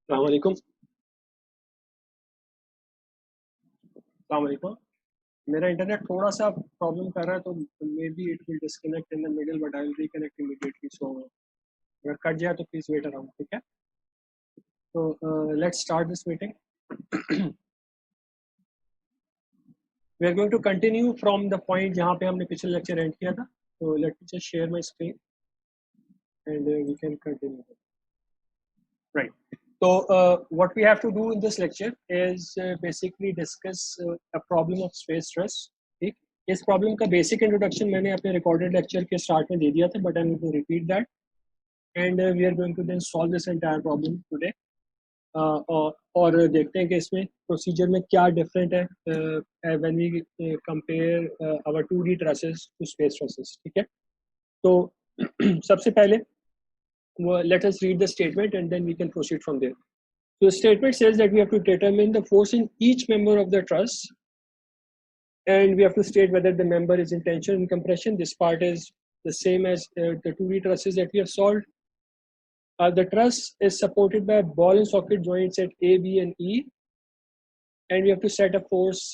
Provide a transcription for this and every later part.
अस्सलामुअलैकुम। अस्सलामुअलैकुम। मेरा इंटरनेट थोड़ा सा प्रॉब्लम कर रहा है, तो may be it will disconnect in the middle, but I will reconnect immediately. So अगर कट जाए तो प्लीज वेट अराउंड, ठीक है? तो let's start this meeting. We are going to continue from the point जहाँ पे हमने पिछले लेक्चर एंड किया था। तो let me just share my screen and we can continue. Right. So what we have to do in this lecture is basically discuss a problem of space stress. ठीक, इस problem का basic introduction मैंने अपने recorded lecture के start में दे दिया था, but I am going to repeat that and we are going to then solve this entire problem today. और देखते हैं कि इसमें प्रोसीजर में क्या डिफरेंट है when we compare our 2D traces to space traces. ठीक है, तो सबसे पहले let us read the statement and then we can proceed from there. So the statement says that we have to determine the force in each member of the truss, and we have to state whether the member is in tension and compression. This part is the same as the 2D trusses that we have solved. The truss is supported by ball and socket joints at A, B, and E, and we have to set a force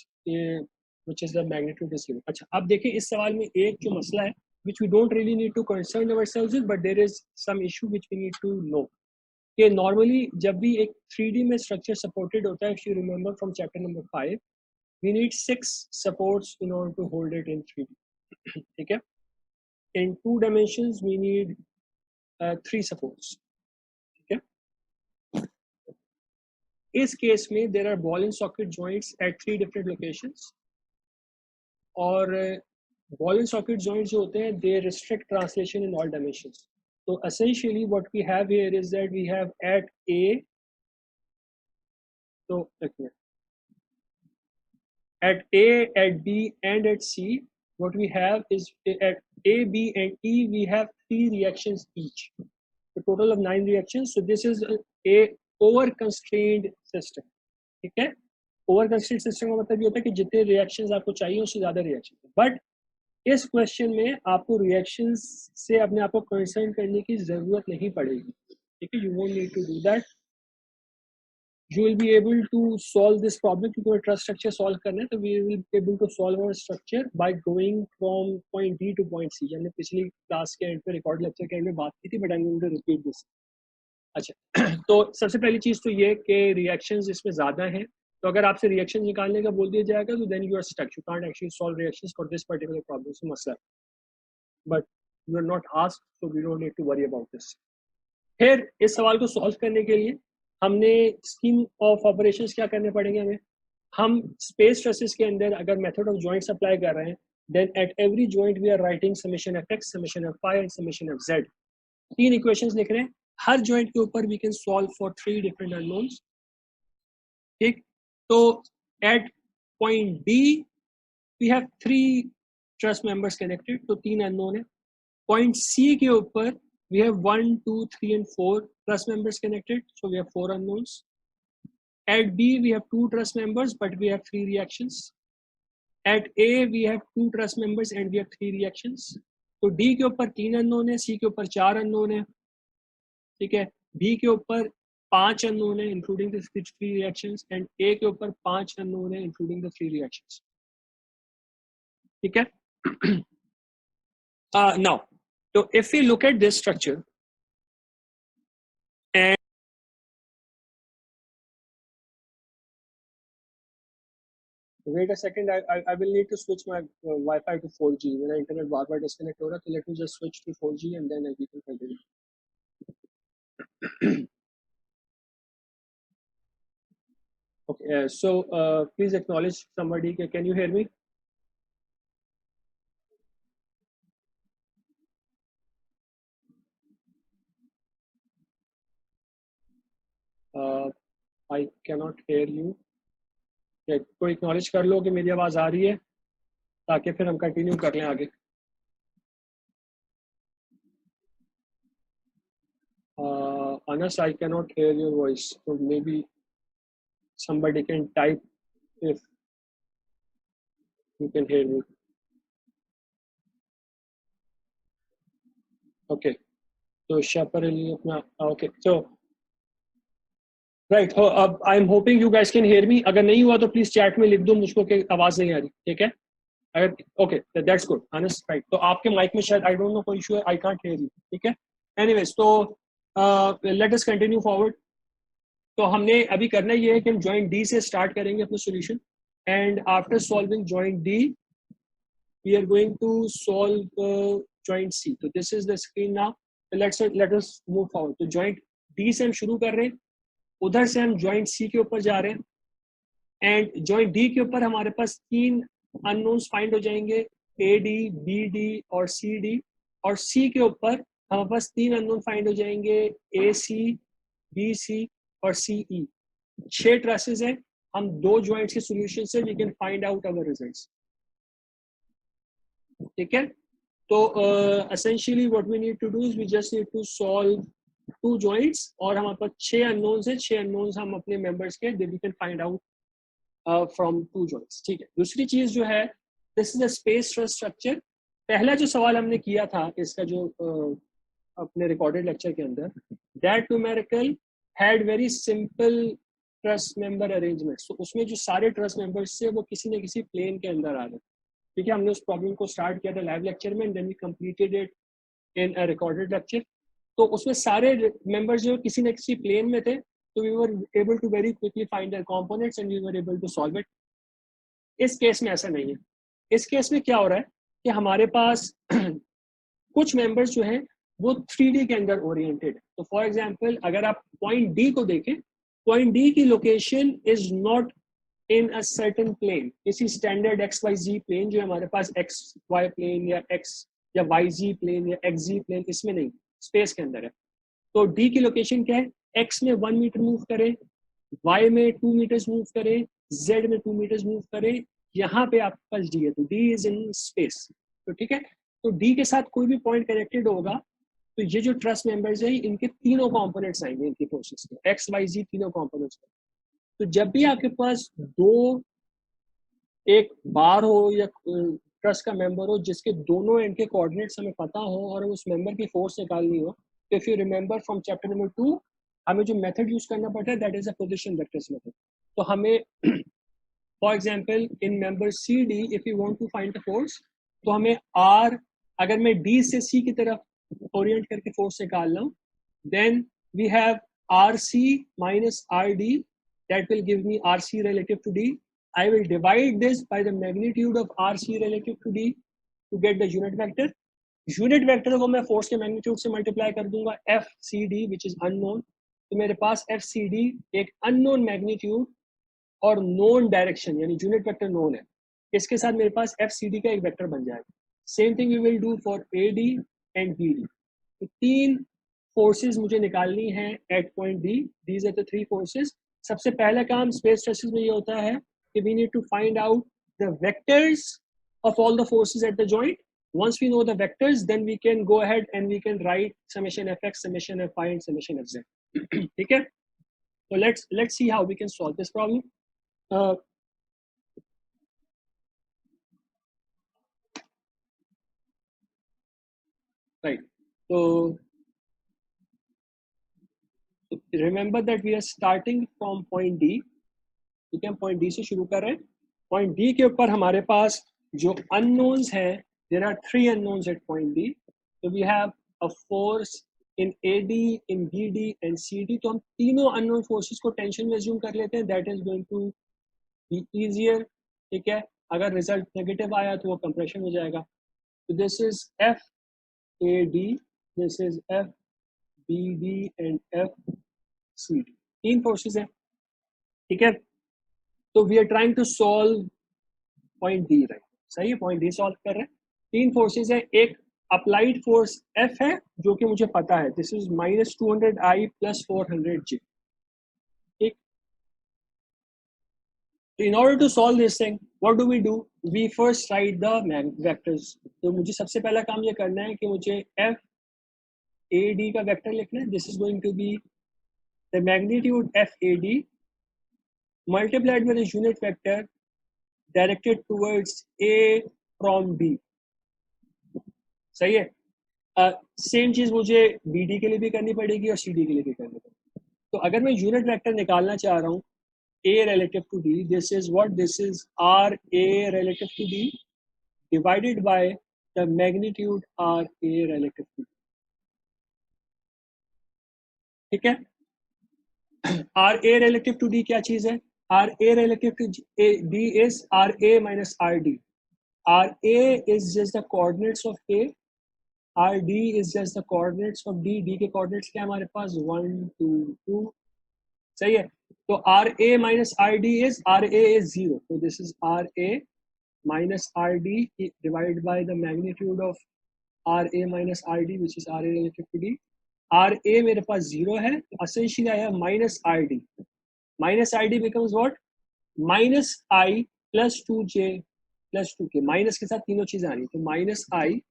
which is the magnitude is given. अच्छा, अब देखिए इस सवाल में एक जो मसला है which we don't really need to concern ourselves with, but there is some issue which we need to know. कि नॉर्मली जब भी एक 3D में स्ट्रक्चर सपोर्टेड होता है, if you remember from chapter number 5, we need 6 supports in order to hold it in 3D। ठीक है, in 2 dimensions we need 3 supports. ठीक है, इस केस में there are ball and socket joints at 3 different locations, और ball and socket joints जो होते हैं they restrict translation in all dimensions. So essentially what we have here is that we have at A, so okay, at A, at B, and at C, what we have is at A, B, and E, we have 3 reactions each. A total of 9 reactions. So this is a over-constrained system. ठीक है, over-constrained system का मतलब ये होता है कि जितने reactions आपको चाहिए उससे ज़्यादा reactions है. But इस क्वेश्चन में आपको रिएक्शंस से अपने आप को कंसर्न करने की जरूरत नहीं पड़ेगी. ठीक है, you won't need to do that. You will be able to solve this problem, क्योंकि ट्रस्ट स्ट्रक्चर सॉल्व करना है तो we will be able to solve our structure by going from point D to point C. हमने पिछली class के and पे record lecture के and में बात की थी, but I am going to repeat this. अच्छा, तो सबसे पहली चीज तो ये कि रिएक्शंस इसमें ज्यादा हैं, तो अगर आपसे रिएक्शन निकालने का बोल दिया जाएगा तो then you are stuck, you can't actually solve reactions for this particular problem. So मसला, but you are not asked, so we don't need to worry about this. फिर इस सवाल को सॉल्व करने के लिए हमने स्कीम ऑफ ऑपरेशंस क्या करने पड़ेंगे हमें. हम स्पेस स्ट्रेसेस के अंदर अगर मेथड ऑफ जॉइंट्स अप्लाई कर रहे हैं, then at every joint we are writing summation F X, summation F Y and summation F Z. 3 equations लिख रहे हैं. हर जॉइंट के ऊपर we can solve for 3 different unknowns. ठीक, तो at point D we have 3 truss members connected, तो 3 unknown है. पॉइंट सी के ऊपर we have 1, 2, 3 and 4 truss members connected, so we have 4 unknowns. At B we have 2 truss members but we have 3 reactions. At A we have 2 truss members and we have 3 reactions. तो D के ऊपर 3 unknown है, C के ऊपर 4 unknown है. ठीक है, B के ऊपर 5 unknown है including the 3 reactions, and A के ऊपर 5 unknown है including the 3 reactions. ठीक है. Now, so if we look at this structure and wait a second, I will need to switch my Wi-Fi to 4G. मेरा internet बार बार disconnect हो रहा है, तो let me just switch to 4G and then we can continue. Okay, so please acknowledge somebody. Can you hear me? I cannot hear you. कोई acknowledge कर लो कि मेरी आवाज आ रही है, ताकि फिर हम कंटिन्यू कर लें आगे. Anas, I cannot hear your voice, so maybe somebody can type if you can hear me. Okay, so Shapar Ali, okay, so right, अब I am hoping you guys can hear me. अगर नहीं हुआ तो please chat में लिख दो मुझको कि आवाज नहीं आ रही. ठीक है, अगर okay that's good Anas. Right, तो आपके माइक में शायद आई डोंट नो कोई इशू है, आई कांट हियर यू. ठीक है, एनीवेज तो लेट अस कंटिन्यू फॉरवर्ड. तो हमने अभी करना ये है कि हम जॉइंट डी से स्टार्ट करेंगे अपना solution, and after solving joint D we are going to solve joint C. तो this is the screen now. Let us move forward. तो joint D से हम शुरू कर रहे हैं, उधर से हम joint C के ऊपर जा रहे हैं, एंड joint D के ऊपर हमारे पास तीन unknowns फाइंड हो जाएंगे, AD, BD और CD. और C के ऊपर हमारे पास तीन unknown फाइंड हो जाएंगे, AC, BC और CE. 6 ट्रेसेस हैं. हम दो joints के solution से we can find out our results. ठीक है, तो essentially what we need to do is we just need to solve two joints, और हमारे पास 6 unknowns है. 6 unknowns हम अपने members के we can find out from two joints. ठीक है, दूसरी चीज जो है, this is a space truss structure. पहला जो सवाल हमने किया था इसका जो अपने रिकॉर्डेड लेक्चर के अंदर, that numerical had very simple truss member arrangement. so उसमें जो सारे truss members थे वो किसी न किसी प्लेन के अंदर आ रहे. ठीक है, हमने उस प्रॉब्लम को स्टार्ट किया था लाइव लेक्चर में, and then we completed it in a recorded lecture. तो उसमें सारे मेंबर्स जो किसी न किसी प्लेन में थे, तो we were able to very quickly find their components and we were able to solve it. इस केस में ऐसा नहीं है. इस केस में क्या हो रहा है कि हमारे पास कुछ मेंबर्स जो हैं वो 3D के अंदर ओरिएंटेड. तो फॉर एग्जांपल अगर आप पॉइंट डी को देखें, पॉइंट डी की location is not in a certain plane. इसी standard XYZ plane जो हमारे पास XY plane या X या YZ plane या XZ plane, इसमें नहीं, स्पेस के अंदर है. तो D की लोकेशन क्या है, X में 1 मीटर मूव करे, Y में 2 मीटर्स मूव करे, Z में 2 मीटर्स मूव करे, यहाँ पे आपके पास D है, तो D इज इन स्पेस. तो ठीक है, तो D के साथ कोई भी पॉइंट कनेक्टेड होगा तो ये जो ट्रस्ट मेंबर्स है इनके तीनों कंपोनेंट्स आएंगे, इनके फोर्सेस के XYZ तीनों कंपोनेंट्स. तो जब भी आपके पास दो, एक बार हो या ट्रस्ट का मेंबर हो जिसके दोनों एंड के कोऑर्डिनेट्स हमें पता हो और उस मेंबर की फोर्स निकालनी हो, तो if you remember from chapter number 2 हमें जो मेथड यूज करना पड़ता है that is a position vectors method. तो हमें for example in member C D if you want to find the force, तो हमें आर, अगर मैं डी से सी की तरफ ओरिएंट करके फोर्स निकाल रहा हूँ, then we have R C minus R D. That will give me RC relative to D. I will divide this by the magnitude of RC relative to D to get the unit vector. Unit vector को मैं force के magnitude से multiply कर दूंगा FCD which is unknown. तो मेरे पास FCD एक unknown magnitude और known direction यानी unit vector known है, इसके साथ मेरे पास FCD का एक vector बन जाएगा. Same thing we will do for AD and BD. तो तीन forces मुझे निकालनी है at point D. These are the three forces. सबसे पहला काम स्पेस स्ट्रेसेस में ये होता है कि we need to find out the vectors of all the forces at the joint. once we know the vectors then we can go ahead and we can write summation fx, summation fy and summation fz. ठीक है, so let's see how we can solve this problem. Right, so remember that we are starting from point D. ठीक है, point D से शुरू कर रहे हैं. Point D के ऊपर हमारे पास जो अननोन्स हैं, there are 3 unknowns at point D. तो we have a force in AD, in BD and CD. तो हम तीनों अननोन फोर्सेस को टेंशन में अज्यूम कर लेते हैं. That is going to be easier. ठीक है, अगर रिजल्ट नेगेटिव आया तो वो कंप्रेशन हो जाएगा. तो this is F A D, this is F B D and F C D. तीन फोर्सेस हैं. ठीक है, तो we are trying to solve point D. Right, सही है, पॉइंट डी सॉल्व कर रहे हैं. तीन फोर्सेस है. एक अप्लाइड फोर्स एफ है जो कि मुझे पता है, दिस इज -200I + 400J. ठीक, तो in order to solve this thing what do we do, we first write the vectors. तो मुझे सबसे पहला काम ये करना है कि मुझे एफ ए डी का वेक्टर लिखना है. This is going to be the magnitude F A D multiplied by the unit vector directed towards A from B. सही है. सेम चीज मुझे BD के लिए भी करनी पड़ेगी और CD के लिए भी करनी पड़ेगी. तो अगर मैं यूनिट वेक्टर निकालना चाह रहा हूँ a relative to d, this is what, this is r a relative to d divided by the magnitude r a relative to d. ठीक है, r a relative to d क्या चीज है, r a relative to d is r a minus r d. r a is just the coordinates of a, r d is just the coordinates of d. d के coordinates क्या हमारे पास 1 2 2, सही है. तो R A minus R D is, R A is 0, तो this is R A minus R D divide by the magnitude of R A minus R D which is R A relative to D. R A मेरे पास 0 है, essentially आया minus R D. Minus R D becomes what, minus I plus 2j plus 2k. Minus के साथ तीनों चीजें आ रही, तो minus I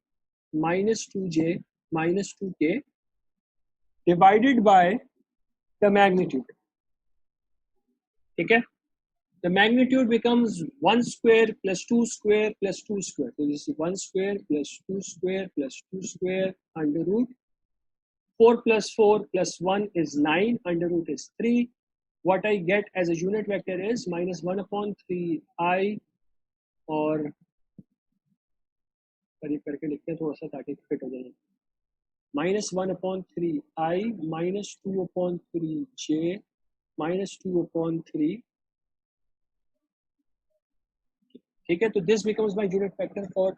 minus 2j minus 2k divided by the magnitude. ठीक है, the magnitude becomes 1 square plus 2 square plus 2 square. So this is 1 square plus 2 square plus 2 square under root 4 plus 4 plus 1 is 9, under root is 3. What I get as a unit vector is minus 1 upon 3i, और करीब करके लिखते हैं थोड़ा सा ताकि fit हो जाए, minus 1 upon 3i minus 2 upon 3j minus 2 upon 3. ठीक है, तो this becomes my unit vector for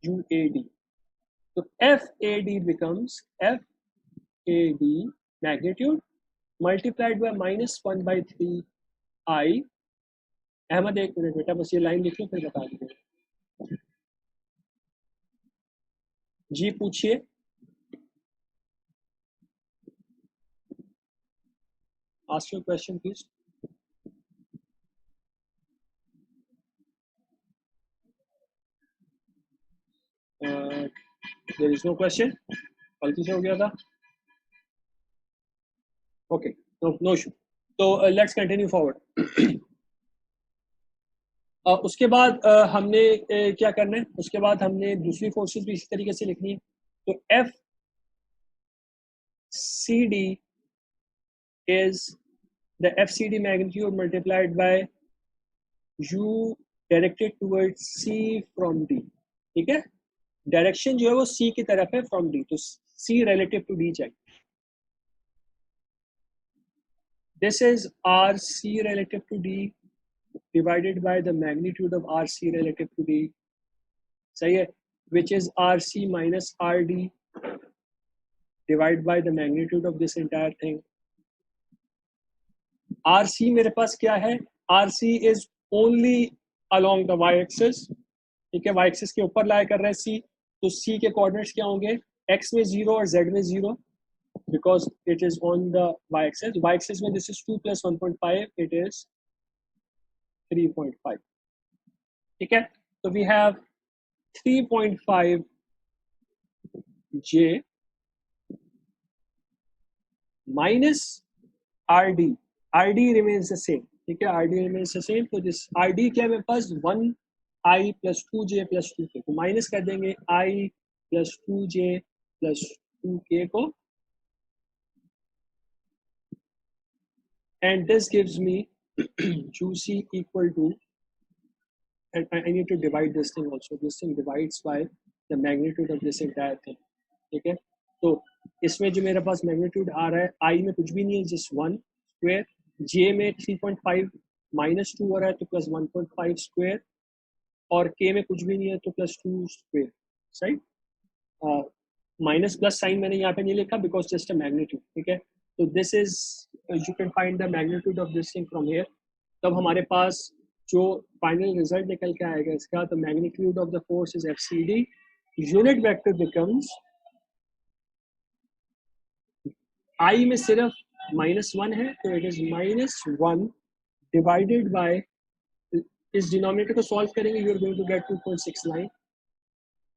UAD. तो FAD becomes FAD magnitude multiplied by minus 1 by 3i. Ahmad एक मिनट बेटा, बस ये लाइन लिख लो फिर बता दीजिए. जी पूछिए. Ask your question please. There is no question. गलती से हो गया था. Okay, no issue. तो let's continue forward. उसके बाद हमने क्या करना है, उसके बाद हमने दूसरी फोर्सेस भी इसी तरीके से लिखनी है. तो F C D is the F C D magnitude multiplied by U directed towards C from D. ठीक है, डायरेक्शन जो है वो सी की तरफ है फ्रॉम डी, तो सी रिलेटिव टू डी चाहिए. This is R C relative to D divided by the magnitude of RC relative to D, सही है, which is RC minus RD divided by the magnitude of this entire thing. RC मेरे पास क्या है, RC is only along the y-axis. ठीक है, y-axis के ऊपर लाई कर रहा है C, तो C के coordinates क्या होंगे, x में 0 और z में 0, because it is on the y-axis. Y-axis में this is 2 plus 1.5, it is 3.5. ठीक है, तो we have 3.5 J minus RD. RD remains the same. ठीक है, RD remains the same. तो this RD क्या है मेरे पास, 1i plus 2j plus 2k. तो माइनस कर देंगे i plus 2j plus 2k को, and this gives me QC equal to, and I need to divide this thing also. This thing divides by the magnitude of this entire thing. ठीक है, तो इसमें जो मेरे पास magnitude आ रहा है, आई में कुछ भी नहीं है, जस्ट 1 स्क्वायर, जे में 3.5 माइनस 2 हो रहा है तो प्लस 1.5 स्क्वायर, और के में कुछ भी नहीं है तो प्लस 2 स्क्वायर. सही, माइनस प्लस साइन मैंने यहाँ पे नहीं लिखा बिकॉज जस्ट अ मैग्नीट्यूड. ठीक है, तो this is, you can find the magnitude of this thing from here. तब हमारे पास जो फाइनल रिजल्ट निकल के आएगा इसका, तो magnitude of the force is FCD. Unit vector becomes, I में सिर्फ -1 है तो इट इज -1 डिवाइडेड बाय, इस डिनोमिनेटर को सॉल्व करेंगे, you are going to get 2.69.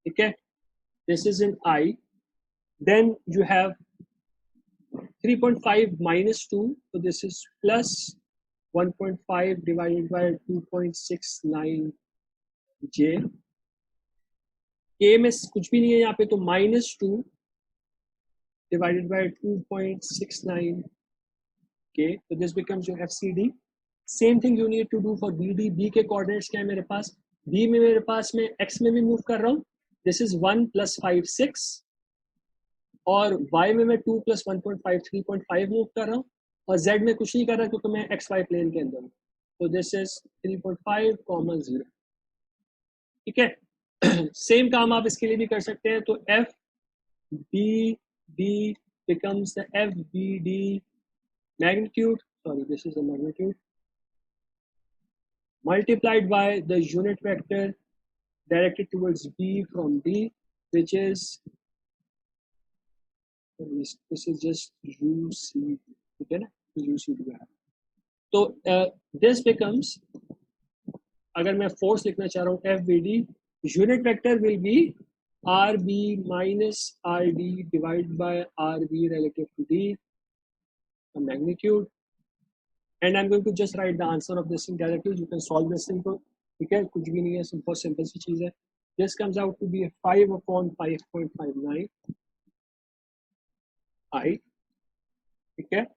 ठीक है, this is in I. Then you have 3.5 minus 2, so this is plus 1.5 divided by 2.69 J. K में कुछ भी नहीं है यहाँ पे, तो -2 divided by 2.69 Okay, so this becomes your FCD. Same thing you need to do for BD. B के coordinates क्या है मेरे पास? B में मेरे पास मैं X में भी move कर रहा हूँ. This is 1 plus 5 6 और Y में मैं 2 plus 1.5 3.5 move कर रहा हूँ और Z में कुछ नहीं कर रहा क्योंकि मैं XY plane के अंदर हूँ. So this is 3.5, 0. ठीक है. सेम काम आप इसके लिए भी कर सकते हैं. तो FBD becomes the FBD magnitude. Sorry, this is the magnitude multiplied by the unit vector directed towards B from D, which is this is just UC. Okay, ना? UC2 है. तो this becomes, अगर मैं force लिखना चाह रहा हूँ FBD, unit vector will be RB minus RD divided by RB relative to D, the magnitude. And I'm going to just write the answer of this thing directly. You can solve this thing. ठीक है, कुछ भी नहीं है, simple सी चीज है. This comes out to be a 5 upon 5.59 I, ठीक है,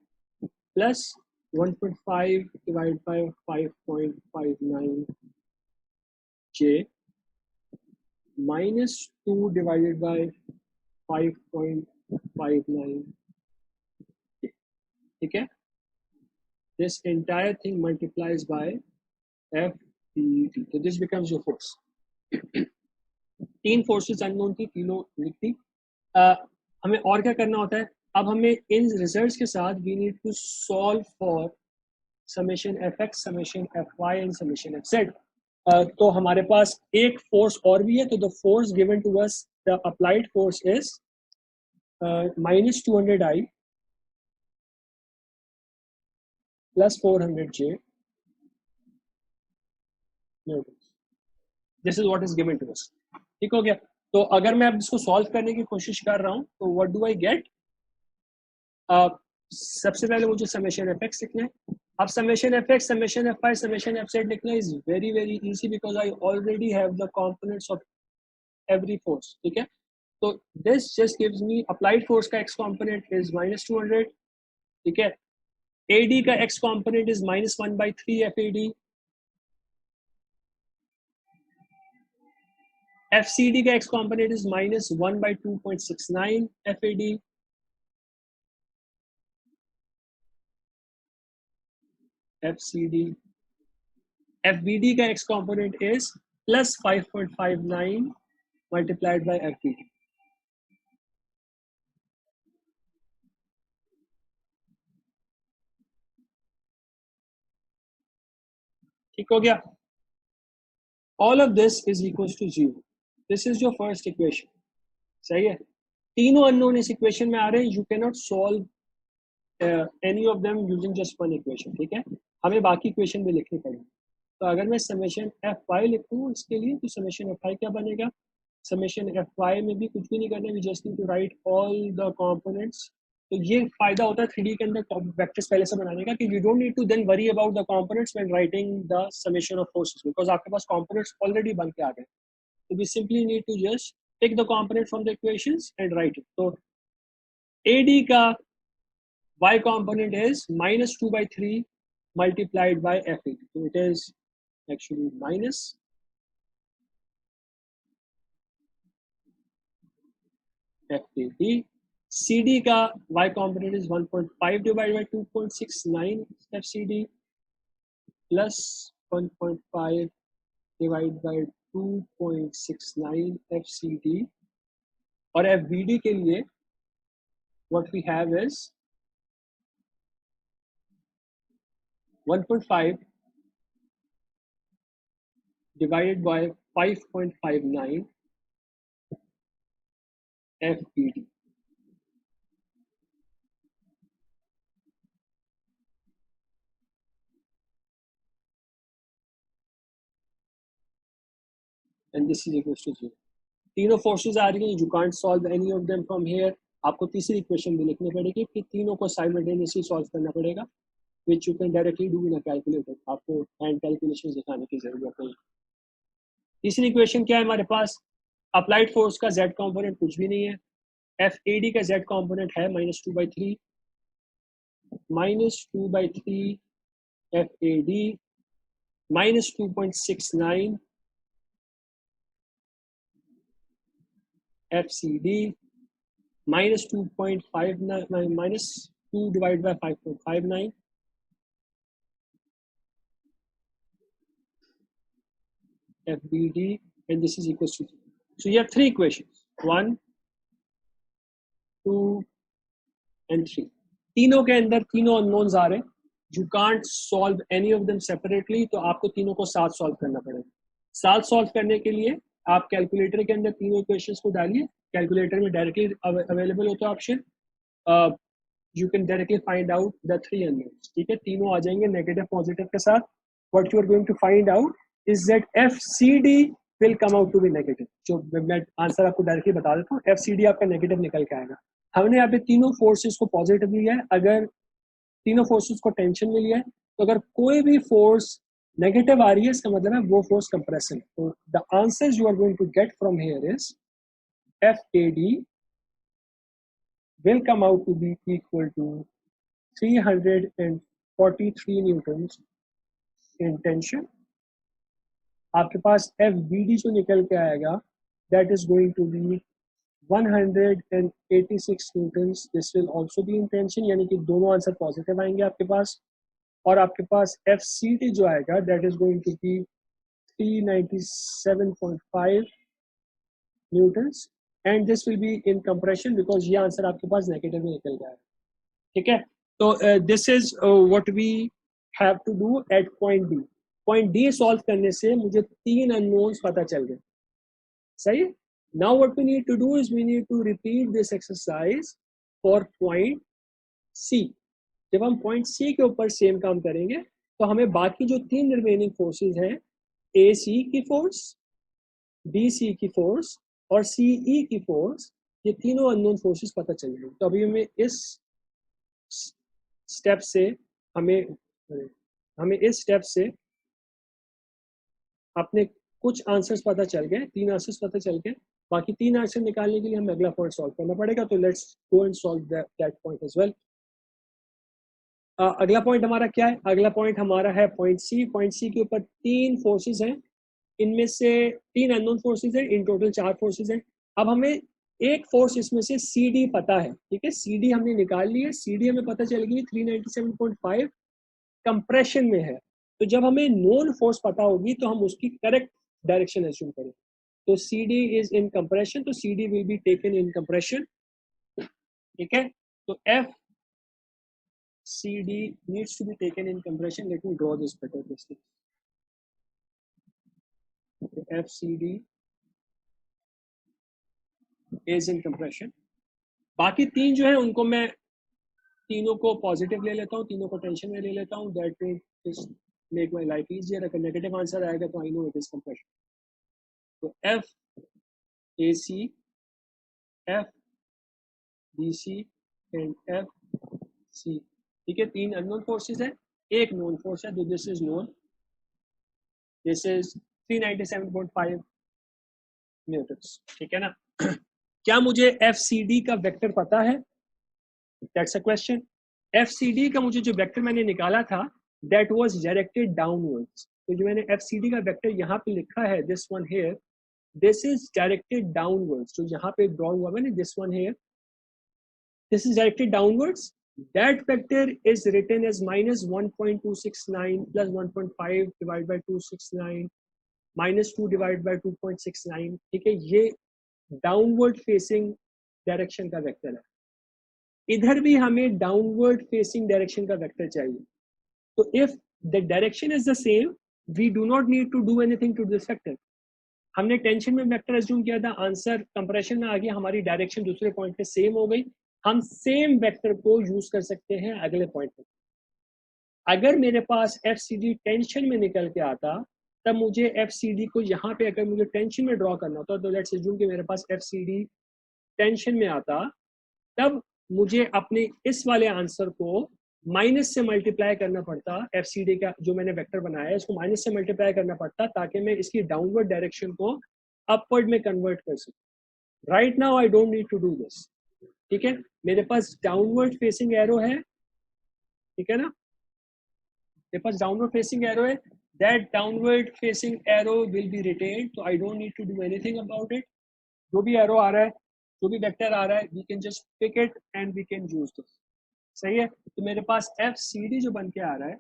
plus 1.5 divided by 5.59 J minus 2 divided by 5.59 K. ठीक है. This entire thing multiplies by FBD. So this becomes your force. 3 forces unknown थी, तीनों लिख दी. हमें और क्या करना होता है? अब हमें इन रिजल्ट्स के साथ we need to solve for summation fx, summation fy and summation fz. तो हमारे पास एक फोर्स और भी है. तो the force given to us, the applied force is minus 200I plus 400J. This is what is given to us. ठीक हो गया. तो अगर मैं अब इसको सॉल्व करने की कोशिश कर रहा हूँ तो व्हाट डू आई गेट? सबसे पहले मुझे समेशन एफएक्स लिखना है. अब summation FX, summation FY, summation FZ लिखना is very very easy because I already have the components of every force. ठीक है. तो this just gives me applied force का एक्स कंपोनेंट इज minus 200. ठीक है. एडी का X component is minus 1/3 FAD. FCD का x component is minus 1/2.69 FAD. FCD. FBD का x component is plus 5.59 multiplied by FBD. ठीक हो गया. All of this is equals to 0. This is your first equation. सही है. तीनों unknown इस equation में आ रहे हैं. You cannot solve any of them using just one equation. ठीक है. हमें बाकी equation भी लिखनी पड़ेगी. तो अगर मैं summation fy लिखूँ इसके लिए तो summation fy क्या बनेगा? summation fy में भी कुछ भी नहीं करना. We just need to write all the components. तो ये फायदा होता है 3D के अंदर वेक्टर्स पहले से बनाने का कि you don't need to then worry about the components when writing the summation of forces because आपके पास components already बन के आ गए. So we simply need to just take the component from the equations and write it. So AD का y component is minus 2/3 multiplied by FAD. So it is actually minus FAD. CD का y component is 1.5 divided by 2.69 FCD plus 1.5 divided by 2.69 FCD. और FBD के लिए what we have is 1.5 divided by 5.59 FBD. And this is equals to 0. तीनों forces आ रही हैं. You can't solve any of them from here. आपको तीसरी equation भी लिखनी पड़ेगी कि तीनों को साइमल्टेनियसली सॉल्व करना पड़ेगा which you can directly do in a calculator. आपको हैंड कैलकुलेशन दिखाने की जरूरत नहीं. तीसरी इक्वेशन क्या है हमारे पास? अप्लाइड फोर्स का z कंपोनेंट कुछ भी नहीं है. FAD का z कंपोनेंट है minus 2/3 -2/3 FAD, -2.69 FCD, -2.59 -2 divided by 5.59 FBD, and this is equals to 0. So you have three equations, 1, 2 and 3. तीनों के अंदर तीनों अननोन्स आ रहे हैं. You can't solve any of them separately, तो आपको तीनों को साथ सॉल्व करना पड़ेगा. साथ सॉल्व करने के लिए आप कैलकुलेटर के अंदर तीनों इक्वेशंस को डालिए. कैलकुलेटर में डायरेक्टली अवेलेबल होता है option. You can directly find out the three unknowns. ठीक है, तीनों आ जाएंगे नेगेटिव पॉजिटिव के साथ. What you are going to find out is that FCD will come out to be negative. जो मैं आंसर आपको डायरेक्टली बता देता हूँ, FCD आपका नेगेटिव निकल के आएगा. हमने यहाँ पे तीनों फोर्सेस को पॉजिटिव लिया है. अगर तीनों फोर्सेस को टेंशन में लिया है, तो अगर कोई भी फोर्स नेगेटिव आ रही है, इसका मतलब है वो फोर्स कंप्रेशन. तो the answer you are going to get from here is FAD will come out to be equal to 343 newtons in tension. आपके पास FBD जो निकल के आएगा, that is going to be 186 newtons. This will also be in tension, यानी कि दोनों answer positive आएंगे आपके पास. और आपके पास FCD जो आएगा, that is going to be 397.5 newtons, and this will be in compression because ये आंसर आपके पास नेगेटिव में निकल गया है. ठीक है, तो this is what we have to do at point D. Point D solve करने से मुझे तीन अननोन्स पता चल गए. सही. Now what we need to do is we need to repeat this exercise for point C. जब हम पॉइंट सी के ऊपर सेम काम करेंगे तो हमें बाकी जो तीन रिमेनिंग फोर्सेस हैं, ए सी की फोर्स, बी सी की फोर्स और सी ई की फोर्स, ये तीनों अननोन फोर्सेस पता चल गए. तो अभी हमें इस स्टेप से इस स्टेप से अपने कुछ आंसर्स पता चल गए, तीन आंसर्स पता चल गए. बाकी तीन आंसर निकालने के लिए हमें अगला पॉइंट सॉल्व करना पड़ेगा. तो let's go and solve that point as well. अगला पॉइंट हमारा क्या है? अगला पॉइंट हमारा है पॉइंट सी. पॉइंट सी के ऊपर तीन फोर्सेस हैं, इनमें से तीन अननोन फोर्सेस हैं, इन टोटल चार फोर्सेस हैं. अब हमें एक फोर्स इसमें से सी डी पता है. ठीक है, सी डी हमने निकाल ली है. सी डी हमें पता चल गई 397.5 कंप्रेशन में है. तो जब हमें नोन फोर्स पता होगी तो हम उसकी करेक्ट डायरेक्शन एज्यूम करेंगे. तो C D is in compression, तो C D will be taken in compression. ठीक है, तो F C D needs to be taken in compression. Let me draw this better. This F C D is in compression. बाकी तीन जो है उनको मैं तीनों को पॉजिटिव ले लेता हूँ, तीनों को टेंशन में ले लेता हूँ. That is make my life easier. अगर नेगेटिव आंसर आएगा तो I know it is compression. तो F A C, F B C and F C. ठीक है, तीन अननोन फोर्सेस है, एक नोन फोर्स है. This is known, this is 397.5 newtons. ठीक है ना. क्या मुझे एफ सी डी का वेक्टर पता है? That's a question. F C D का मुझे जो वेक्टर मैंने निकाला था, दैट वाज डायरेक्टेड डाउनवर्ड्स. तो जो मैंने एफ सी डी का वेक्टर यहाँ पे लिखा है, this one here, this is directed downwards. जो यहाँ पे ड्रॉ हुआ मैंने, this one here, this is directed downwards. That vector is written as -1.269 plus 1.5 divided by 269 minus 2 divided by 2.69. ठीक है, ये डाउनवर्ड फेसिंग डायरेक्शन का वेक्टर है. इधर भी हमें डाउनवर्ड फेसिंग डायरेक्शन का वेक्टर चाहिए. तो if the direction is the same, we do not need to do anything to this vector. हमने टेंशन में वेक्टर एज्यूम किया था, आंसर कंप्रेशन में आ गया, हमारी डायरेक्शन दूसरे पॉइंट पे सेम हो गई. हम सेम वेक्टर को यूज कर सकते हैं अगले पॉइंट पे. अगर मेरे पास एफ सी डी टेंशन में निकल के आता, तब मुझे एफ सी डी को यहाँ पे अगर मुझे टेंशन में ड्रॉ करना होता, तो लेट्स अज्यूम कि मेरे पास एफ सी डी टेंशन में आता, तब मुझे अपने इस वाले आंसर को माइनस से मल्टीप्लाई करना पड़ता. एफ सी डी का जो मैंने वेक्टर बनाया है, इसको माइनस से मल्टीप्लाई करना पड़ता, ताकि मैं इसकी डाउनवर्ड डायरेक्शन को अपवर्ड में कन्वर्ट कर सकूं. Right now I don't need to do this. ठीक है, मेरे पास डाउनवर्ड फेसिंग एरो है, ठीक है ना, मेरे पास डाउनवर्ड फेसिंग एरो है, that downward facing arrow will be retained, तो I don't need to do anything about it. जो भी एरो आ रहा है, जो भी वेक्टर आ रहा है, we can just pick it and we can use this. सही है, तो मेरे पास FCD जो बन के आ रहा है,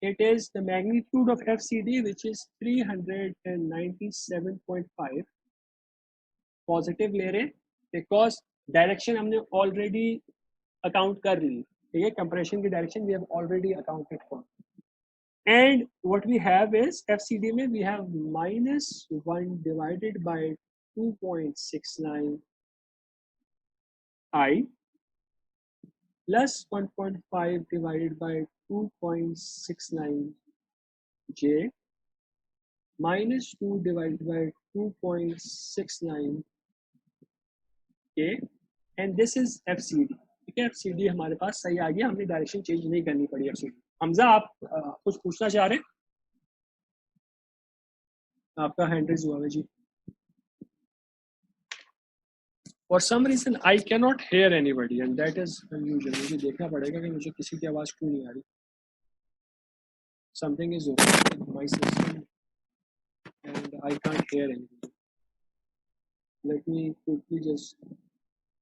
it is the magnitude of FCD which is 397.5 positive ले रहे, बिकॉज डायरेक्शन हमने ऑलरेडी अकाउंट कर ली, ठीक है, कंप्रेशन की direction we have already accounted for. And what we have is FCD में we have -1 divided by 2.69 I plus 1.5 divided by 2.69 J minus 2 divided by 2.69 K and this is FCD। ठीक है, FCD हमारे पास सही आ गया, हमने direction change नहीं करनी पड़ी FCD। हमजा आप कुछ पूछना चाह रहे हैं? आपका हैंड रेज हुआ है जी। For some reason I cannot hear anybody and that is unusual। मुझे देखना पड़ेगा कि मुझे किसी की आवाज क्यों नहीं आ रही। Something is wrong with my system and I can't hear anything। Let me quickly just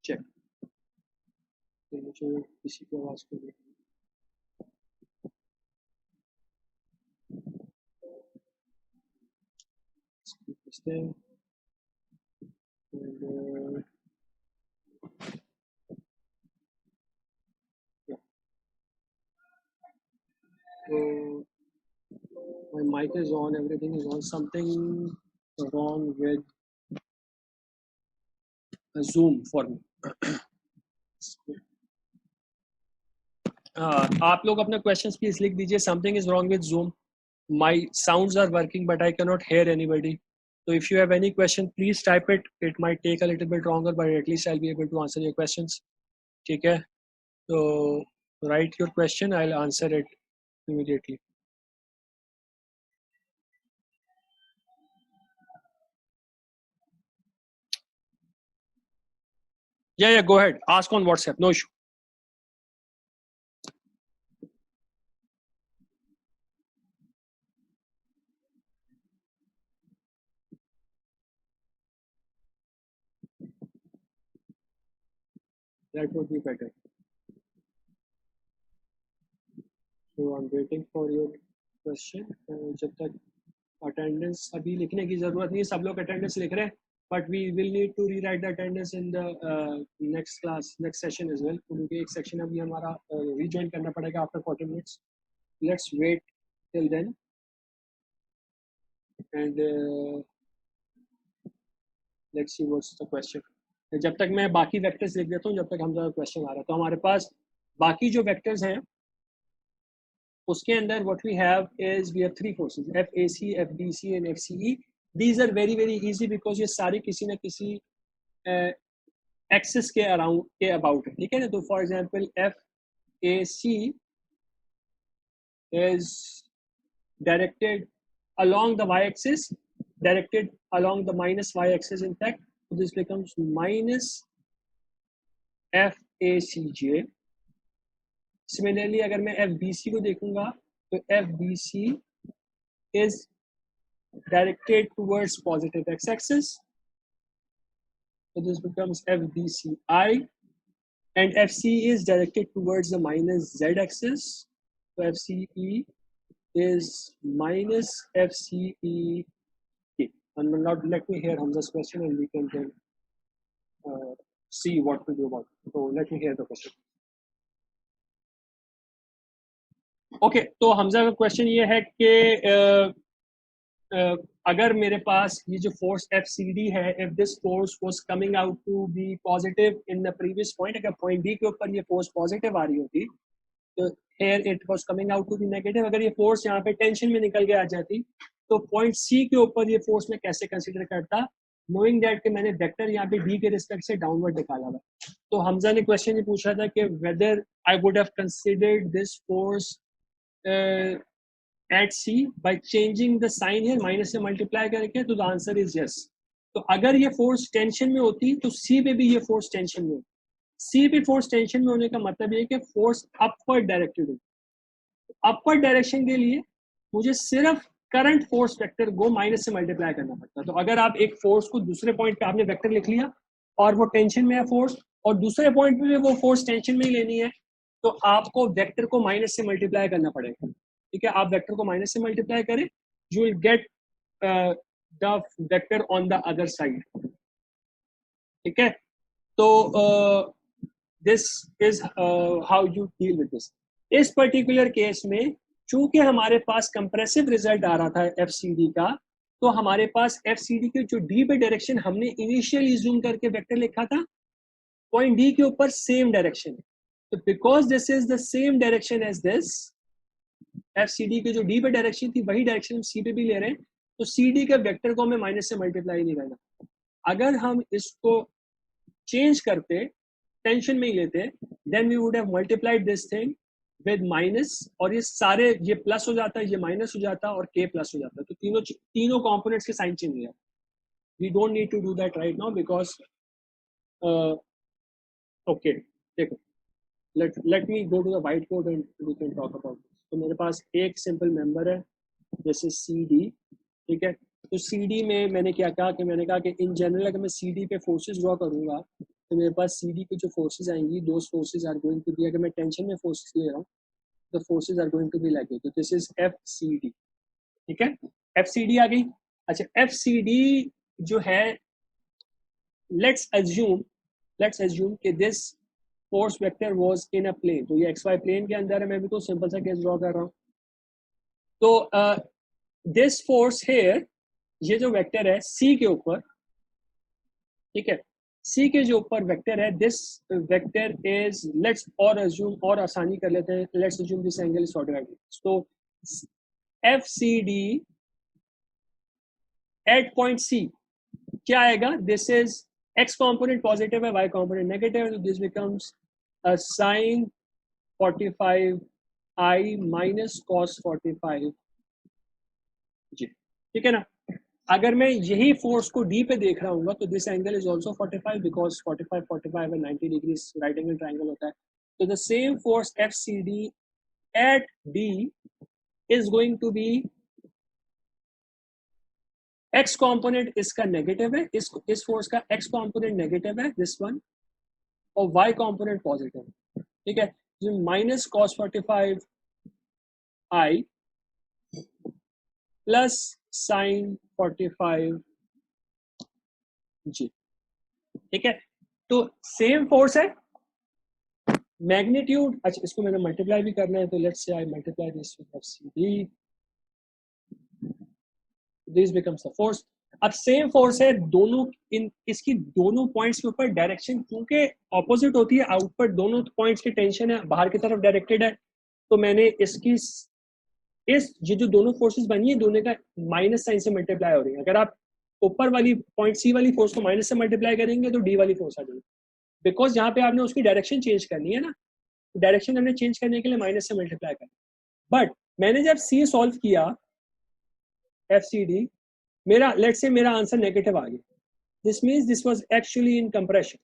check। मुझे किसी की आवाज क्यों नहीं आ रही। Keep this thing and yeah, so my mic is on, everything is on, something wrong with Zoom for me। आप लोग अपने क्वेश्चंस प्लीज लिख दीजिए। Something is wrong with Zoom, my sounds are working but I cannot hear anybody, so if you have any question please type it। It might take a little bit longer but at least I'll be able to answer your questions। ठीक है, so write your question, I'll answer it immediately। Yeah, go ahead, ask on WhatsApp, no issue। That would be better। So I'm waiting for your question। जब तक attendance अभी लिखने की जरूरत नहीं है, सब लोग अटेंडेंस लिख रहे हैं, but we will need to rewrite the attendance in the next class, next session as well, क्योंकि एक सेक्शन अभी हमारा rejoin करना पड़ेगा after 40 minutes। Let's wait till then and let's see what's the question। जब तक मैं बाकी वेक्टर्स लिख देता हूँ, जब तक हमजा क्वेश्चन आ रहा है, तो हमारे पास बाकी जो वेक्टर्स हैं उसके अंदर what we have is we have three forces, FAC, FBC and FCE। These are very easy because ये सारे किसी ना किसी एक्सिस के अराउंड के अबाउट है, ठीक है ना। तो for example FAC is directed along the y-axis, directed along the minus y-axis in fact, so this becomes minus FACJ। Similarly अगर मैं FBC को देखूंगा तो FBC is directed towards positive x-axis, so this becomes FBCI, and FCE is directed towards the minus z-axis, so FCE is minus FCE। And now let me hear Hamza's question and we can then see what to do about it। So let me hear the question। Okay, तो हमजा का question ये है कि अगर मेरे पास ये जो force FCD है, if this force was coming out to be positive in the previous point, अगर पॉइंट D के ऊपर ये फोर्स पॉजिटिव आ रही होती तो here it was coming out to be negative। अगर ये फोर्स यहाँ पे टेंशन में निकल के आ जाती तो पॉइंट C के ऊपर ये फोर्स मैं कैसे कंसीडर करता, knowing that कि मैंने वेक्टर यहाँ पे D के रिस्पेक्ट से डाउनवर्ड निकाला हुआ। तो हमजा ने क्वेश्चन ये पूछा था कि whether I would have considered this force at C by changing the sign here, minus से मल्टीप्लाई करके, तो द आंसर इज यस। तो अगर ये फोर्स टेंशन में होती तो C पे भी ये फोर्स टेंशन में होती। सी पे फोर्स टेंशन में होने का मतलब ये है कि फोर्स अपवर्ड डायरेक्टेड है। अपवर्ड डायरेक्शन के लिए मुझे सिर्फ करंट फोर्स वेक्टर को माइनस से मल्टीप्लाई करना पड़ता है। तो अगर आप एक फोर्स को दूसरे पॉइंट पे आपने वेक्टर लिख लिया और वो टेंशन में है फोर्स, और दूसरे पॉइंट पे वो फोर्स टेंशन में ही लेनी है, तो आपको वेक्टर को माइनस से मल्टीप्लाई करना पड़ेगा। ठीक है, आप वेक्टर को माइनस से मल्टीप्लाई करें, you will get the vector on the other side. ठीक है, तो this is how you deal with this. इस पर्टिकुलर केस में चूंकि हमारे पास कंप्रेसिव रिजल्ट आ रहा था एफसीडी का, तो हमारे पास एफसीडी के जो डी पे डायरेक्शन हमने इनिशियली जूम करके वेक्टर लिखा था, पॉइंट डी के ऊपर सेम डायरेक्शन है। तो because this is the same direction as this, FCD की जो डी पे डायरेक्शन थी वही डायरेक्शन हम सी पे भी ले रहे हैं, तो सी डी के वेक्टर को हमें माइनस से मल्टीप्लाई नहीं करना। अगर हम इसको चेंज करते, टेंशन में ही लेते, then we would have multiplied this thing with minus, और ये सारे, ये प्लस हो जाता है, ये माइनस हो जाता है, और के प्लस हो जाता है। तो तीनों कंपोनेंट्स के साइन चेंज हो जाते। We don't need to do that right now because okay, देखो, let me go to the whiteboard and we can talk about this. तो मेरे पास एक सिंपल मेंबर है, जैसे सी डी। ठीक है, तो सी डी में मैंने क्या कहा कि मैंने कहा कि इन जनरल अगर मैं सी डी पे फोर्सेस ड्रॉ करूंगा, तो मेरे पास सी डी की जो फोर्सेस आएंगी, those forces are going to be, अगर मैं टेंशन में फोर्सेस ले रहा हूँ, तो forces are going to be like, तो this is F C D. ठीक है, एफ सी डी आ गई। अच्छा, एफ सी डी जो है, लेट्स अज्यूम कि this force vector was in a plane, तो ये एक्स वाई प्लेन के अंदर है। मैं भी तो सिंपल सा केस ड्रॉ कर रहा हूँ। तो दिस फोर्स हेयर, ये जो वेक्टर है सी के ऊपर, ठीक है, सी के जो ऊपर वेक्टर है, दिस वेक्टर इज, लेट्स और अज्यूम, और आसानी कर लेते हैं, let's assume this angle is 45 degree. तो F C D at point C क्या आएगा? This is X component positive है, वाई कॉम्पोनेंट नेगेटिव है, तो this becomes sine 45 I minus cos 45 जी। ठीक है ना। अगर मैं यही फोर्स को डी पे देख रहा हूँ, तो this angle is also 45 because 45 and 90 degree right angle triangle होता है। तो the same force F C D at D is going to be, X component इसका नेगेटिव है, इस फोर्स का एक्स कॉम्पोनेंट नेगेटिव है, दिस वन, और Y component positive है। ठीक है, minus cos 45 I plus sine 45 जी। ठीक है, तो सेम फोर्स है, मैग्नीट्यूड, अच्छा इसको मैंने मल्टीप्लाई भी करना है, तो let's say I multiply this with F C D, this becomes the force. अब सेम फोर्स है, दोनों इसकी दोनों पॉइंट्स के ऊपर डायरेक्शन क्योंकि ऑपोजिट होती है, आउटपुट दोनों पॉइंट्स की टेंशन है बाहर की तरफ डायरेक्टेड है, तो मैंने इसकी ये जो दोनों फोर्सेस बनी है, दोनों का माइनस साइन से मल्टीप्लाई हो रही है। अगर आप ऊपर वाली पॉइंट सी वाली फोर्स को माइनस से मल्टीप्लाई करेंगे तो डी वाली फोर्स आ जाएगी, बिकॉज यहाँ पे आपने उसकी डायरेक्शन चेंज करनी है ना, डायरेक्शन हमने चेंज करने के लिए माइनस से मल्टीप्लाई करना। बट मैंने जब सी सॉल्व किया, एफ सी डी, मेरा लेट्स से मेरा आंसर नेगेटिव आ गया, this means this was actually in compression.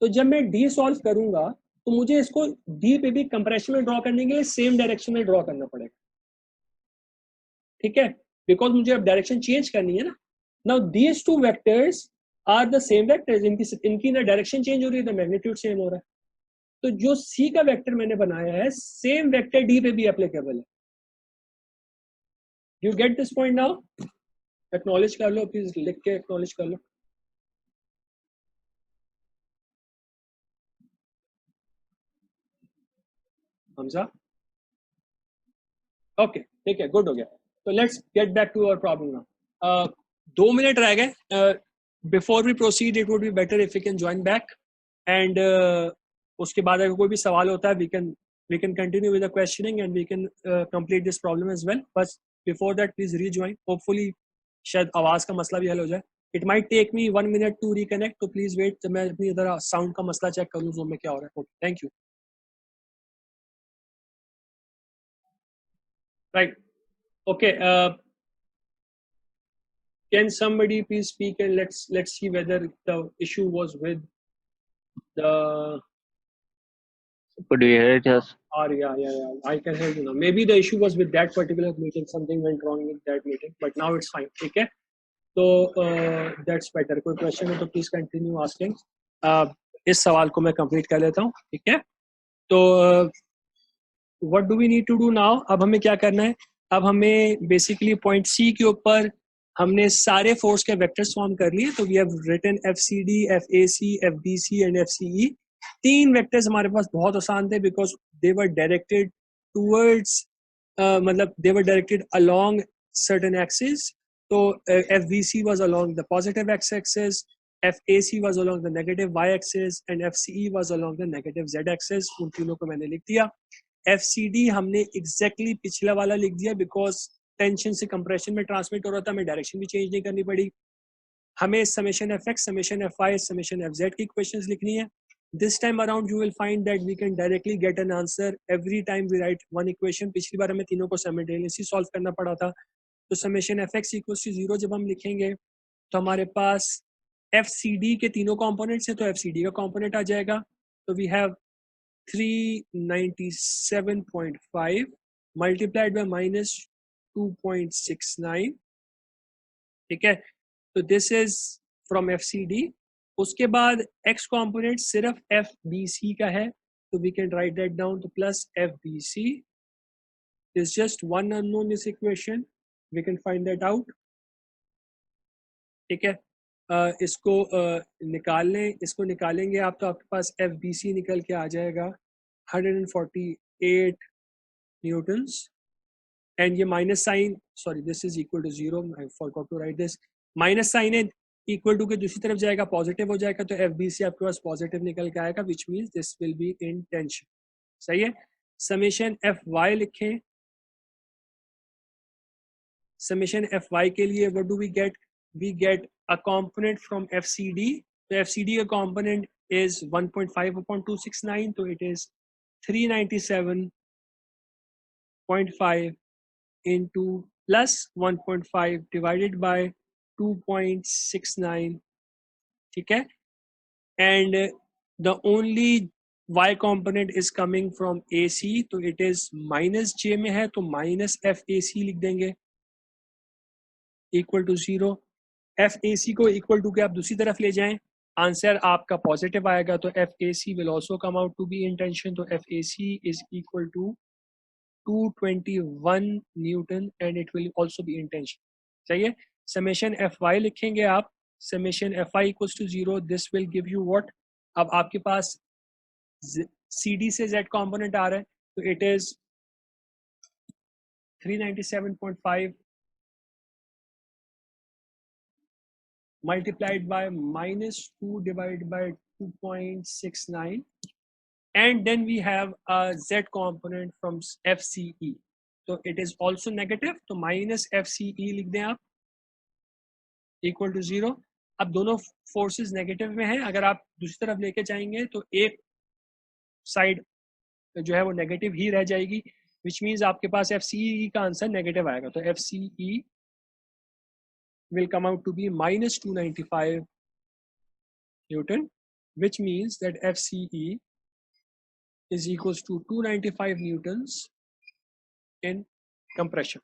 तो जब मैं डी सॉल्व करूंगा, तो मुझे इसको डी पे भी कंप्रेशन में ड्रॉ करने के लिए सेम डायरेक्शन में ड्रॉ करना पड़ेगा। ठीक है, बिकॉज मुझे अब डायरेक्शन चेंज करनी है ना। Now these two vectors are the same vectors, इनकी ना डायरेक्शन चेंज हो रही है, तो मैग्नीट्यूड सेम हो रहा है। तो जो सी का वेक्टर मैंने बनाया है, सेम वेक्टर डी पे भी एप्लीकेबल है। You get this point now? Acknowledge कर लो प्लीज, लिख के एक्नॉलेज कर लो। हमजा ओके, ठीक है, गुड हो गया। तो let's get back to our problem now. 2 minute रह गए। Before we proceed it would be better if you can join back, and उसके बाद अगर कोई भी सवाल होता है we can continue with the questioning and we can complete this problem as well. But before that please rejoin, hopefully शायद आवाज का मसला भी हल हो जाए। It might take me 1 minute to reconnect, तो प्लीज वेट, जब मैं अपनी इधर साउंड का मसला चेक कर लूँ Zoom में क्या हो रहा है। Okay, thank you. Right, okay, can somebody please speak and let's see whether the issue was with The Could you hear it, yes? yeah, I can hear you now. Maybe the issue was with that particular meeting. Something went wrong with that meeting, but now it's fine. Okay. तो that's better. कोई question हो तो please continue asking. इस सवाल को मैं complete कर लेता हूँ. ठीक है. तो what do we need to do now. अब हमें क्या करना है. अब हमें बेसिकली पॉइंट सी के ऊपर हमने सारे फोर्स के वेक्टर्स फॉर्म कर लिए. तो we have written F C D, F A C, F B C and F C E. तीन वेक्टर्स हमारे पास बहुत आसान थे because they were directed towards, मतलब they were directed along certain axes. So FVC was along the positive x-axis, FAC was along the negative y-axis, and FCE was along the negative z-axis. उन तीनों को मैंने लिख दिया. FCD हमने exactly पिछला वाला लिख दिया because टेंशन से कंप्रेशन में ट्रांसमिट हो रहा था, हमें डायरेक्शन भी चेंज नहीं करनी पड़ी. हमें summation fx, summation fy, summation fz की इक्वेशंस लिखनी है. This time around you will find that we can directly get an answer every time we write one equation. पिछली बार हमें तीनों को simultaneously solve करना पड़ा था. तो summation F X equals to 0 जब हम लिखेंगे तो हमारे पास एफ सी डी के तीनों कंपोनेंट्स हैं. तो एफ सी डी का कंपोनेंट आ जाएगा. तो we have 397.5 multiplied by minus 2.69. ठीक है. तो this is from F C D. उसके बाद एक्स कंपोनेंट सिर्फ एफ बी सी का है. तो we can write that down. तो plus F B C is just one unknown इस equation. We can find that out. ठीक है. इसको निकाल लें. इसको निकालेंगे आप तो आपके पास एफ बी सी निकल के आ जाएगा 148 न्यूटन्स. एंड ये minus sign, sorry this is equal to 0. I forgot to write this. Minus sign है इक्वल टू के दूसरी तरफ जाएगा, पॉजिटिव हो जाएगा. तो एफ बी सी आपके पास पॉजिटिव निकल के आएगा which means this will be in tension. सही है. समेशन एफ वाई लिखें. Summation fy के लिए what do we get? We get a component from FCD. The FCD a component is 1.5 upon 269. So it is 397.5 into plus 1.5 divided by 2.69. ठीक है. And the only y component is coming from AC. तो it is minus j में है तो minus FAC लिख देंगे equal to 0. F A सी को equal to के आप दूसरी तरफ ले जाएं, आंसर आपका पॉजिटिव आएगा. तो F A C will also come out to be in tension. तो F A C is equal to 221 newton and it will also be in tension. चाहिए. समेशन एफ वाई लिखेंगे आप. Summation F Y equal to 0. This will give you what. अब आपके पास C D से Z component आ रहा है. तो it is 397.5 multiplied by minus 2 divided by 2.69, and then we have a z component from FCE. So it is also negative. तो minus FCE लिख दें आप equal to 0. अब दोनों फोर्सेस नेगेटिव में हैं. अगर आप दूसरी तरफ लेके जाएंगे तो एक साइड जो है वो नेगेटिव ही रह जाएगी, विच मीन्स आपके पास FCE का आंसर नेगेटिव आएगा. तो FCE will come out to be minus 295 Newton, which means that FCE is equals to 295 Newtons in compression.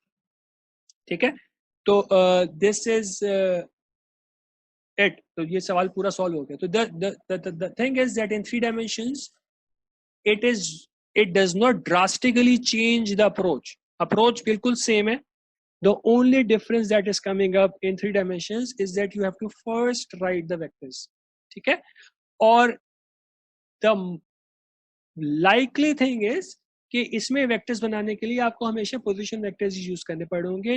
ठीक है. तो this is it. तो ये सवाल पूरा सॉल्व हो गया. तो the thing is that in 3 dimensions it does not drastically change the approach. Approach बिल्कुल same है. The only difference that is coming up in 3 dimensions is that you have to first write the vectors. ठीक है. और the likely thing is कि इसमें vectors बनाने के लिए आपको हमेशा पोजीशन वेक्टर्स यूज करने पड़ेंगे.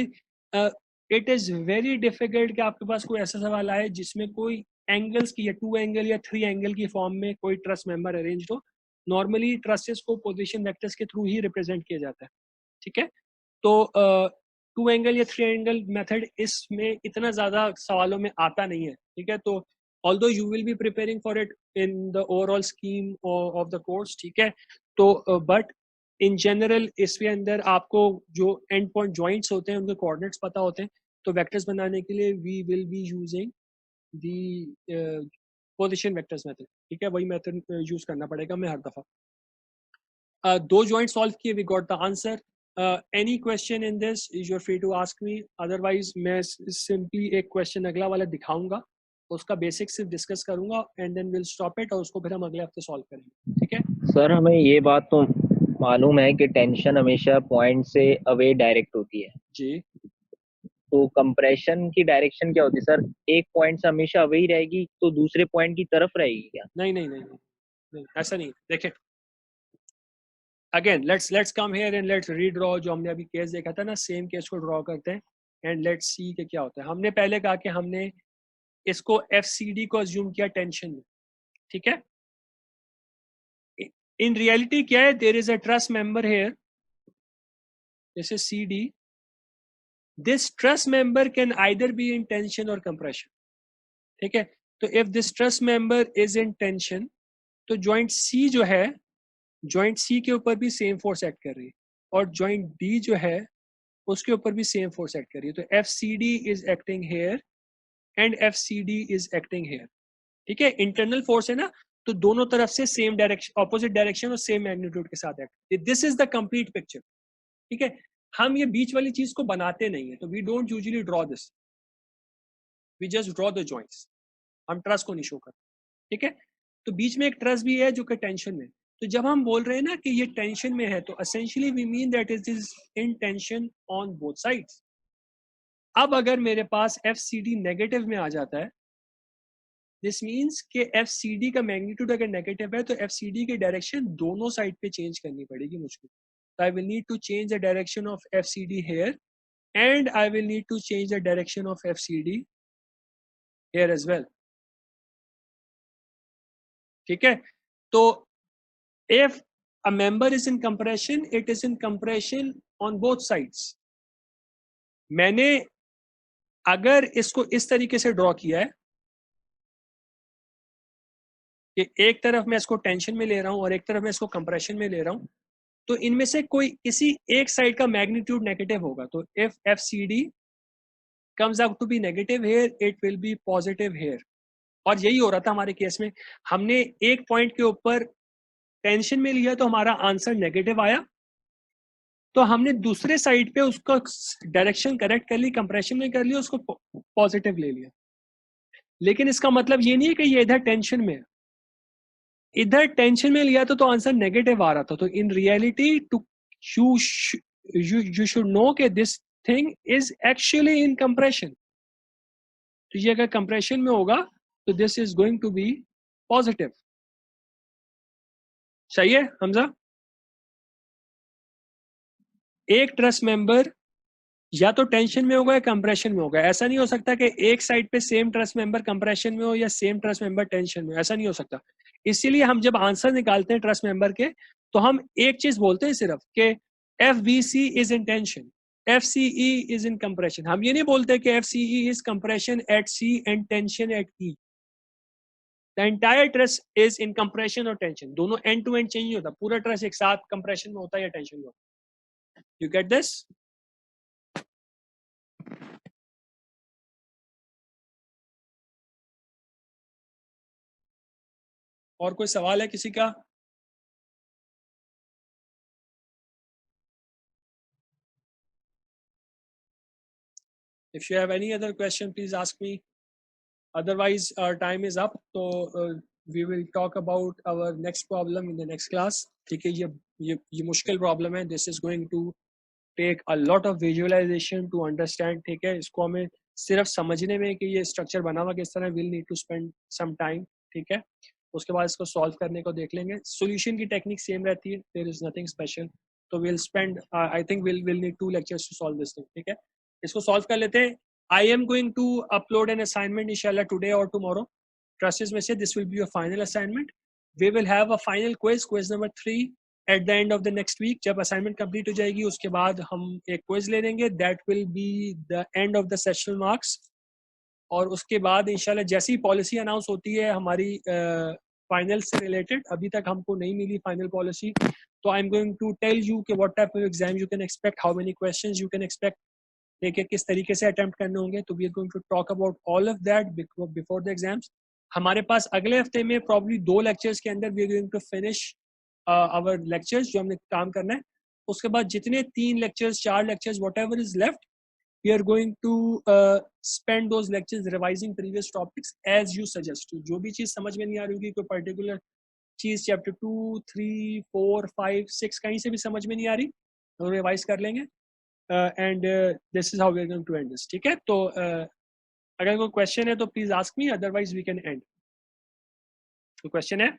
इट इज वेरी डिफिकल्ट कि आपके पास कोई ऐसा सवाल आए जिसमें कोई एंगल्स की या 2 एंगल या 3 एंगल की फॉर्म में कोई ट्रस मेंबर अरेंज हो. नॉर्मली ट्रसेस को पोजीशन वेक्टर्स के थ्रू ही रिप्रेजेंट किया जाता है. ठीक है. तो 2 एंगल या 3 एंगल मेथड इसमें इतना ज्यादा सवालों में आता नहीं है. ठीक है. तो although you will be preparing for it in the overall scheme of the course. ठीक है. तो but in general इसके अंदर आपको जो end point joints होते हैं उनके coordinates पता होते हैं. तो वेक्टर्स बनाने के लिए we will be using the position vectors method. ठीक है, वही मेथड यूज करना पड़ेगा मैं हर दफा। दो जॉइंट सॉल्व किए, we got the answer. Any question in this is your free to ask me, otherwise मैं सिंपली एक क्वेश्चन अगला वाला दिखाऊंगा, उसका बेसिक सिर्फ डिस्कस करूंगा and then will stop it, और उसको फिर हम अगले हफ्ते सॉल्व करेंगे, ठीक है। सर हमें ये बात तो मालूम है कि टेंशन हमेशा पॉइंट से अवे डायरेक्ट होती है, जी तो कंप्रेशन की डायरेक्शन क्या होती है सर? एक पॉइंट से हमेशा अवे ही रहेगी तो दूसरे पॉइंट की तरफ रहेगी क्या? नहीं नहीं नहीं नहीं, नहीं ऐसा नहीं, देखिए again let's come here and let's redraw, जो हमने अभी केस देखा था ना, सेम केस को ड्रॉ करते हैं एंड लेट्स सी कि क्या होता है। हमने पहले कहा कि हमने इसको FCD को अज्यूम किया टेंशन में, ठीक है। इन रियलिटी क्या है, there is a truss member here, this is CD, this truss member can either be in tension और कंप्रेशन, ठीक है। तो if this truss member is in tension, तो जॉइंट C जो है, जॉइंट C के ऊपर भी सेम फोर्स एक्ट कर रही है, और जॉइंट D जो है उसके ऊपर भी सेम फोर्स एक्ट कर रही है। तो FCD is acting here and FCD is acting here, ठीक है। इंटरनल फोर्स है ना, तो दोनों तरफ से सेम डायरेक्शन, ऑपोजिट डायरेक्शन और सेम मैग्नीट्यूड के साथ act, this is the complete picture, ठीक है। हम ये बीच वाली चीज को बनाते नहीं है, तो we don't usually draw this, we just draw the joints, हम ट्रस को नहीं शो करते, ठीक है। तो बीच में एक ट्रस भी है जो कि टेंशन में, तो जब हम बोल रहे हैं ना कि ये टेंशन में है, तो essentially we mean that it is in tension on both sides. अब अगर मेरे पास FCD नेगेटिव में आ जाता है, दिस मीन्स कि FCD का मैग्नीट्यूड अगर नेगेटिव है, तो FCD की डायरेक्शन दोनों साइड पे चेंज करनी पड़ेगी मुझको। So I will need to change the direction of FCD here, and I will need to change the direction of FCD here as well, ठीक है। तो if a member is in compression, it is in compression on both sides. मैंने अगर इसको इस तरीके से draw किया है कि एक तरफ मैं इसको टेंशन में ले रहा हूं और एक तरफ मैं इसको कंप्रेशन में ले रहा हूं, तो इनमें से कोई किसी एक साइड का मैग्नीट्यूड नेगेटिव होगा, तो if FCD comes out to be negative here, it will be positive here। और यही हो रहा था हमारे केस में, हमने एक पॉइंट के ऊपर टेंशन में लिया तो हमारा आंसर नेगेटिव आया, तो हमने दूसरे साइड पे उसका डायरेक्शन करेक्ट कर ली, कंप्रेशन में कर लिया, उसको पॉजिटिव ले लिया। लेकिन इसका मतलब ये नहीं है कि ये इधर टेंशन में है, इधर टेंशन में लिया तो आंसर नेगेटिव आ रहा था। तो in reality to you should know कि this thing is actually in compression। तो ये अगर कंप्रेशन में होगा तो this is going to be positive। सही है हमजा? एक ट्रस मेंबर या तो टेंशन में होगा या कंप्रेशन में होगा, ऐसा नहीं हो सकता कि एक साइड पे सेम ट्रस मेंबर कंप्रेशन में हो या सेम ट्रस मेंबर टेंशन में, ऐसा नहीं हो सकता। इसीलिए हम जब आंसर निकालते हैं ट्रस मेंबर के, तो हम एक चीज बोलते हैं सिर्फ कि FVC is in tension, FCE is in compression. हम ये नहीं बोलते कि FCE is compression at C and tension at E। The entire truss is in compression और टेंशन, दोनों एंड टू एंड चेंज नहीं होता, पूरा ट्रस एक साथ कंप्रेशन में होता है या टेंशन में होता है। You get this? और कोई सवाल है किसी का? If you have any other question, please ask me. Otherwise, our time is up. So we will talk about our next problem in the next class. ठीक है, ये मुश्किल problem है. This is going to take a lot of visualization to understand. ठीक है, इसको हमें सिर्फ समझने में कि ये structure बना हुआ किस तरह, we'll need to spend some time. ठीक है, उसके बाद इसको solve करने को देख लेंगे। Solution की technique same रहती है. There is nothing special. तो we'll spend, I think we'll need 2 lectures to solve this thing. ठीक है, इसको solve कर लेते हैं। I am going to upload an assignment inshallah today or tomorrow. Trusses में से this will be your final assignment. We will have a final quiz number 3 at the end of the next week. जब assignment complete हो जाएगी उसके बाद हम एक quiz ले लेंगे. That will be the end of the sessional marks. और उसके बाद इंशाल्लाह जैसी पॉलिसी अनाउंस होती है हमारी फाइनल से रिलेटेड, अभी तक हमको नहीं मिली फाइनल पॉलिसी, तो I am going to tell you कि what type of exam you can expect, how many questions you can expect, एक एक किस तरीके से अटेम्प्ट करने होंगे। तो we are going to talk about all of that before the exams. हमारे पास अगले हफ्ते में प्रॉब्ली 2 लेक्चर्स के अंदर we are going to finish our lectures जो हमने काम करना है. उसके बाद जितने 3 lectures 4 lectures whatever is left we are going to spend those lectures revising previous topics as you suggest. जो भी चीज समझ में नहीं आ रही होगी, कोई पर्टिकुलर चीज चैप्टर 2, 3, 4, 5, 6 कहीं से भी समझ में नहीं आ रही तो रिवाइज कर लेंगे. And this is how we are going to end this. ठीक है, तो अगर कोई क्वेश्चन है तो please ask me, otherwise we can end. कोई क्वेश्चन है?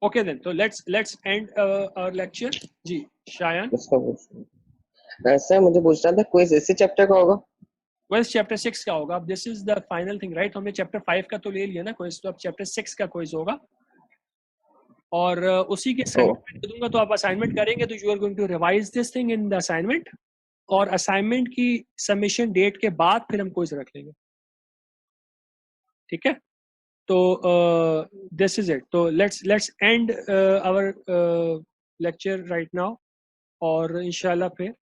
ओके देन, तो लेट्स एंड आवर लेक्चर. जी शायन. सर मुझे पूछ रहा था क्विज इसी चैप्टर का होगा? क्विज चैप्टर 6 का होगा. अब this is the final thing right. हमने चैप्टर 5 का तो ले लिया ना क्विज, तो अब चैप्टर 6 का क्विज होगा और उसी के असाइनमेंट दे दूंगा. तो आप असाइनमेंट करेंगे तो you are going to revise this thing in the assignment, और असाइनमेंट की सबमिशन डेट के बाद फिर हम क्विज रख लेंगे. ठीक है, तो दिस इज इट. तो let's end our lecture right now, और इंशाल्लाह फिर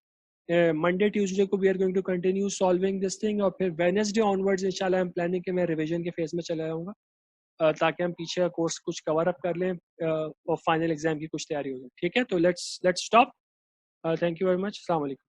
मंडे ट्यूसडे को we are going to continue solving this thing, और फिर वेडनेसडे ऑनवर्ड्स इंशाल्लाह आई एम प्लानिंग कि मैं रिवीजन के फेज में चला जाऊंगा ताकि हम पीछे कोर्स कुछ कवर अप कर लें और फाइनल एग्जाम की कुछ तैयारी हो जाए. ठीक है, तो let's stop. Thank you very much. अस्सलाम वालेकुम.